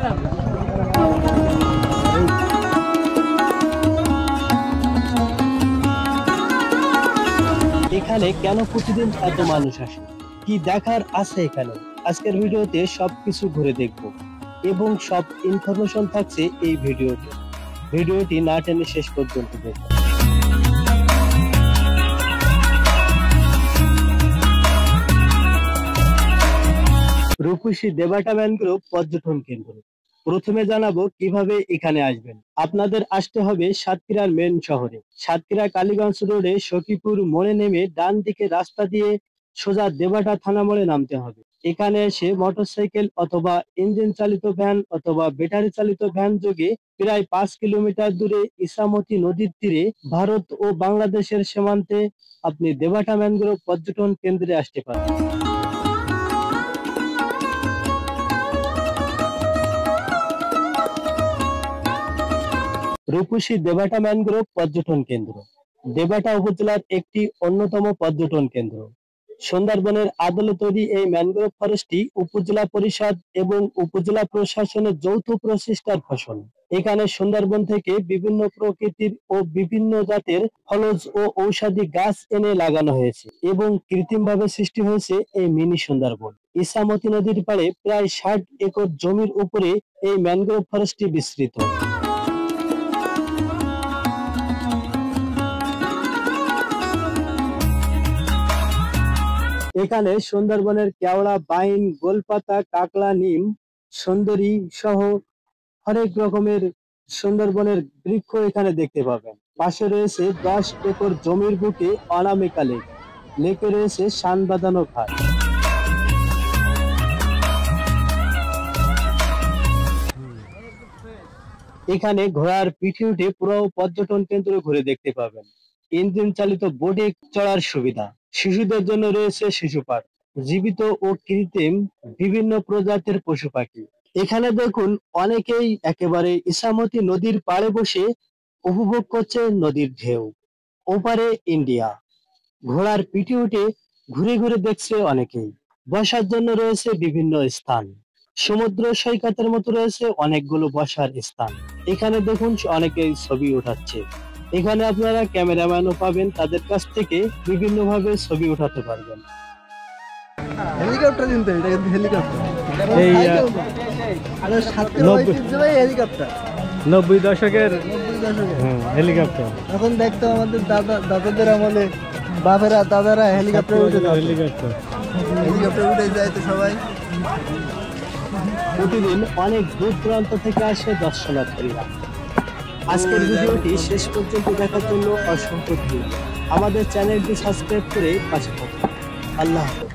এখানে কেন প্রতিদিন এত মানুষ আসে, কি দেখার আছে এখানে, আজকের ভিডিওতে সবকিছু ঘুরে দেখব এবং সব ইনফরমেশন থাকছে এই ভিডিওটি না টেনে শেষ পর্যন্ত দেখুন। রূপসী দেবাটা ম্যানগ্রোভ পর্যটন কেন্দ্র। প্রথমে জানাবো কিভাবে এখানে আসবেন। আপনাদের আসতে হবে সাতক্ষীরার মেন শহরে, সাতক্ষীরা কালীগঞ্জ রোডে সখীপুর মোড়ে নেমে ডান দিকে রাস্তা দিয়ে সোজা দেবাটা থানা মোড়ে নামতে হবে। এখানে এসে মোটরসাইকেল অথবা ইঞ্জিন চালিত ভ্যান অথবা ব্যাটারি চালিত ভ্যান যোগে প্রায় 5 কিলোমিটার দূরে ইছামতি নদীর তীরে ভারত ও বাংলাদেশের সীমান্তে আপনি দেবাটা ম্যানগ্রোভ পর্যটন কেন্দ্রে আসতে পারেন। রূপসী দেবাটা ম্যানগ্রোভ পর্যটন কেন্দ্র দেবাটা উপজেলার একটি অন্যতম পর্যটন কেন্দ্র। সুন্দরবনের আদলে তৈরি এই ম্যানগ্রোভ ফরেস্টটি উপজেলা পরিষদ এবং উপজেলা প্রশাসনের যৌথ প্রচেষ্টার ফসল। এখানে সুন্দরবন থেকে বিভিন্ন প্রকৃতির ও বিভিন্ন জাতের ফলজ ও ঔষধি গাছ এনে লাগানো হয়েছে এবং কৃত্রিমভাবে সৃষ্টি হয়েছে এই মিনি সুন্দরবন। ইছামতি নদীর পাড়ে প্রায় 60 একর জমির উপরে এই ম্যানগ্রোভ ফরেস্টটি বিস্তৃত। এখানে সুন্দরবনের কেওড়া, বাইন, গোলপাতা, কাকড়া, নিম, সুন্দরী সহ হরেক রকমের সুন্দরবনের বৃক্ষ এখানে দেখতে পাবেন। পাশে রয়েছে 10 একর জমির বুকে অনামিকা লেক, লেকে রয়েছে শান বাঁধানো ঘাট। এখানে ঘোড়ার পিঠে উঠে পুরো পর্যটন কেন্দ্র ঘুরে দেখতে পাবেন। ইঞ্জিন চালিত বোটে চড়ার সুবিধা, শিশুদের জন্য রয়েছে শিশু পার্ক, জীবিত ও কৃত্রিম বিভিন্ন প্রজাতির পশু পাখি। এখানে দেখুন অনেকেই একেবারে ইছামতি নদীর পাড়ে বসে উপভোগ করছে নদীর ঢেউ। ওপারে ইন্ডিয়া, ঘোড়ার পিঠে উঠে ঘুরে ঘুরে দেখছে অনেকেই। বসার জন্য রয়েছে বিভিন্ন স্থান, সমুদ্র সৈকতের মতো রয়েছে অনেকগুলো বসার স্থান। এখানে দেখুন অনেকেই ছবি উঠাচ্ছে। এখানে আপনারা ক্যামেরাম্যানও পাবেন, তাদের কাছ থেকে বিভিন্ন ভাবে ছবি উঠাতে পারবেন। হেলিকপ্টার কিন্তু এটা কিন্তু হেলিকপ্টার এই 90 দশকের হেলিকপ্টার। এখন দেখতো আমাদের দাদাদের আমলে বাপেরা দাদারা হেলিকপ্টারে উঠে যায় তো সবাই। প্রতিদিন অনেক দূর দূরান্ত থেকে আসে দর্শনার্থীরা। আজকের ভিডিওটি শেষ পর্যন্ত দেখার জন্য অসংখ্য ধন্যবাদ। আমাদের চ্যানেলটি সাবস্ক্রাইব করে পাশে থাকুন। আল্লাহ হাফেজ।